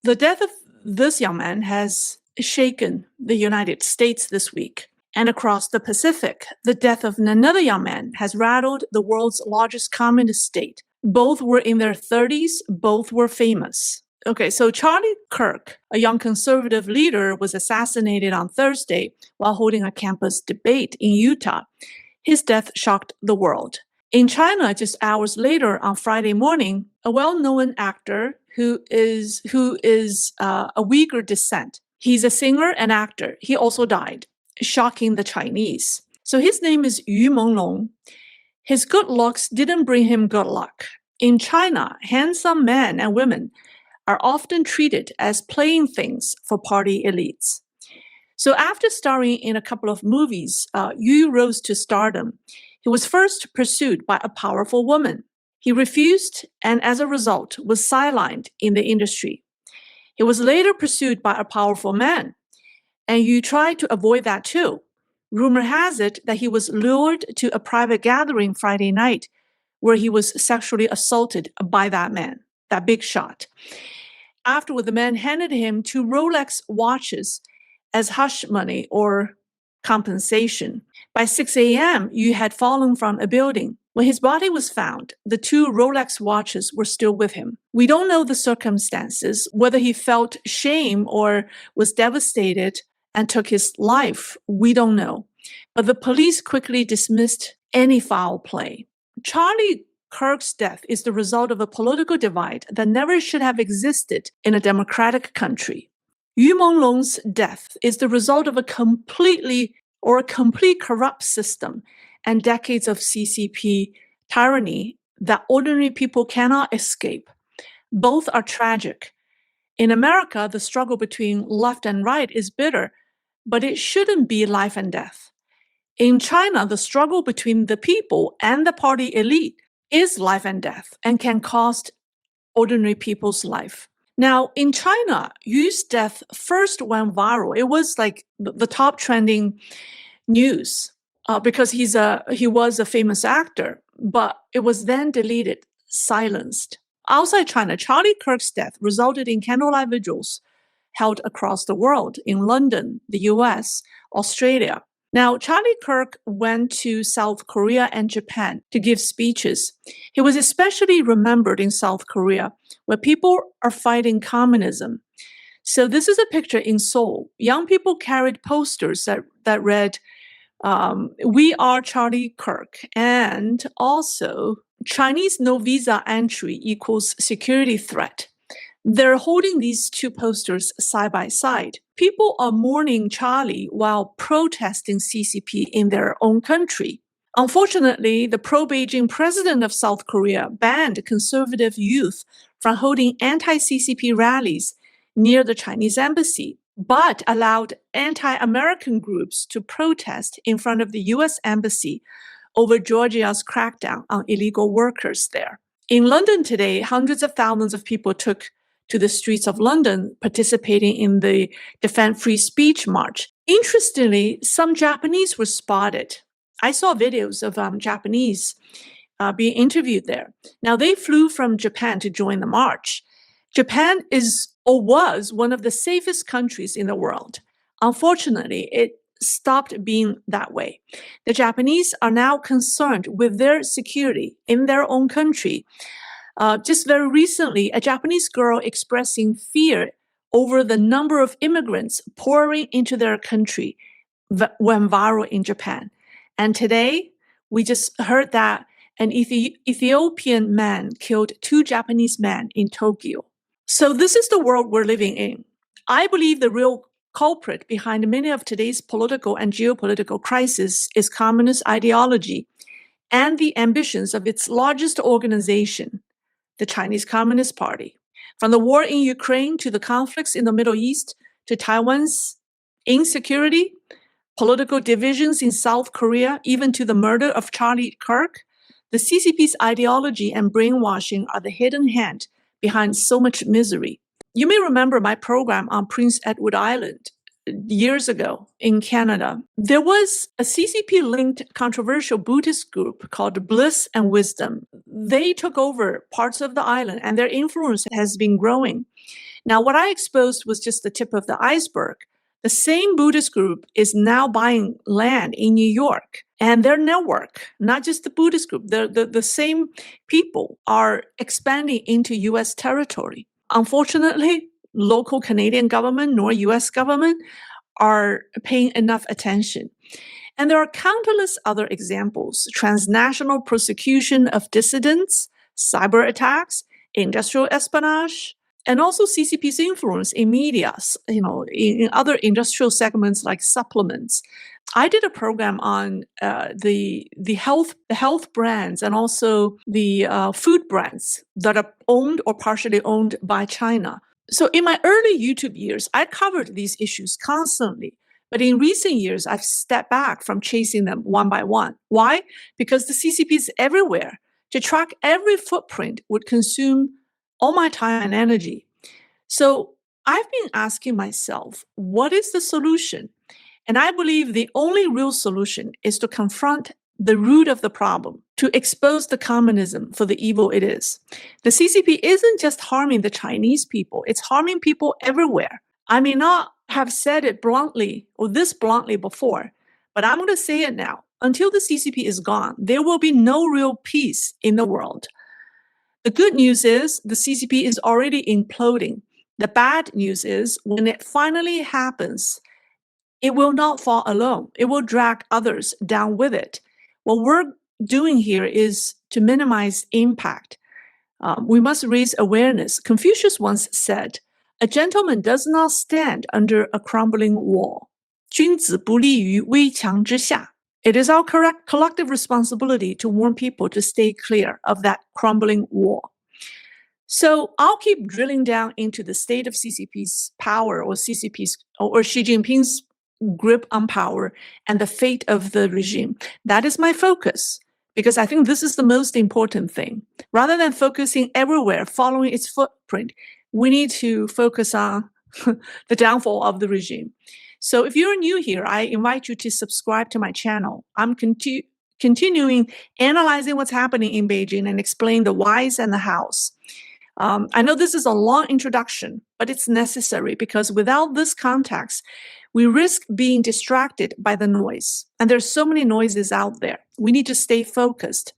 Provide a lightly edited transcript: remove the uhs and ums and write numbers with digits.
The death of this young man has shaken the United States this week. And across the Pacific, the death of another young man has rattled the world's largest communist state. Both were in their 30s, both were famous. Okay, so Charlie Kirk, a young conservative leader, was assassinated on Thursday while holding a campus debate in Utah. His death shocked the world. In China, just hours later on Friday morning, a well-known actor who is a Uyghur descent. He's a singer and actor. He also died, shocking the Chinese. So his name is Yu Menglong. His good looks didn't bring him good luck. In China, handsome men and women are often treated as playthings for party elites. So after starring in a couple of movies, Yu rose to stardom. He was first pursued by a powerful woman. He refused and as a result was sidelined in the industry. He was later pursued by a powerful man, and Yu tried to avoid that too. Rumor has it that he was lured to a private gathering Friday night where he was sexually assaulted by that man, that big shot. Afterward, the man handed him 2 Rolex watches as hush money or compensation. By 6 a.m., Yu had fallen from a building. When his body was found, the 2 Rolex watches were still with him. We don't know the circumstances, whether he felt shame or was devastated and took his life. We don't know. But the police quickly dismissed any foul play. Charlie Kirk's death is the result of a political divide that never should have existed in a democratic country. Yu Menglong's death is the result of a complete corrupt system and decades of CCP tyranny that ordinary people cannot escape. Both are tragic. In America, the struggle between left and right is bitter, but it shouldn't be life and death. In China, the struggle between the people and the party elite is life and death and can cost ordinary people's life. Now, in China, Yu's death first went viral. It was like the top trending news because he was a famous actor, but it was then deleted, silenced. Outside China, Charlie Kirk's death resulted in candlelight vigils held across the world in London, the U.S., Australia. Now, Charlie Kirk went to South Korea and Japan to give speeches. He was especially remembered in South Korea, where people are fighting communism. So this is a picture in Seoul. Young people carried posters that read, "We are Charlie Kirk," and also, "Chinese no visa entry equals security threat." They're holding these 2 posters side by side. People are mourning Charlie while protesting CCP in their own country. Unfortunately, the pro-Beijing president of South Korea banned conservative youth from holding anti-CCP rallies near the Chinese embassy, but allowed anti-American groups to protest in front of the U.S. embassy over Georgia's crackdown on illegal workers there. In London today, hundreds of thousands of people took to the streets of London, participating in the Defend Free Speech March. Interestingly, some Japanese were spotted. I saw videos of Japanese being interviewed there. Now, they flew from Japan to join the march. Japan is or was one of the safest countries in the world. Unfortunately, it stopped being that way. The Japanese are now concerned with their security in their own country. Just very recently, a Japanese girl expressing fear over the number of immigrants pouring into their country went viral in Japan. And today, we just heard that an Ethiopian man killed 2 Japanese men in Tokyo. So this is the world we're living in. I believe the real culprit behind many of today's political and geopolitical crises is communist ideology and the ambitions of its largest organization, the Chinese Communist Party. From the war in Ukraine to the conflicts in the Middle East to Taiwan's insecurity, political divisions in South Korea, even to the murder of Charlie Kirk, the CCP's ideology and brainwashing are the hidden hand behind so much misery. You may remember my program on Prince Edward Island years ago in Canada. There was a CCP-linked controversial Buddhist group called Bliss and Wisdom. They took over parts of the island and their influence has been growing. Now, what I exposed was just the tip of the iceberg. The same Buddhist group is now buying land in New York, and their network, not just the Buddhist group, the same people are expanding into U.S. territory. Unfortunately, local Canadian government nor U.S. government are paying enough attention. And there are countless other examples: transnational persecution of dissidents, cyber attacks, industrial espionage, and also CCP's influence in media, in other industrial segments like supplements. I did a program on the health brands and also the food brands that are owned or partially owned by China. So in my early YouTube years, I covered these issues constantly. But in recent years, I've stepped back from chasing them one by one. Why? Because the CCP is everywhere. To track every footprint would consume all my time and energy. So I've been asking myself, what is the solution? And I believe the only real solution is to confront the root of the problem, to expose the communism for the evil it is. The CCP isn't just harming the Chinese people, it's harming people everywhere. I may not have said it bluntly or this bluntly before, but I'm going to say it now. Until the CCP is gone, there will be no real peace in the world. The good news is the CCP is already imploding. The bad news is when it finally happens, it will not fall alone. It will drag others down with it. What we're doing here is to minimize impact. We must raise awareness. Confucius once said, "A gentleman does not stand under a crumbling wall. 君子不立于危墙之下." It is our collective responsibility to warn people to stay clear of that crumbling wall. So I'll keep drilling down into the state of CCP's power or Xi Jinping's grip on power and the fate of the regime. That is my focus, because I think this is the most important thing. Rather than focusing everywhere, following its footprint, we need to focus on the downfall of the regime. So if you're new here, I invite you to subscribe to my channel. I'm continuing analyzing what's happening in Beijing and explain the whys and the hows. I know this is a long introduction, but it's necessary because without this context, we risk being distracted by the noise. And there's so many noises out there. We need to stay focused.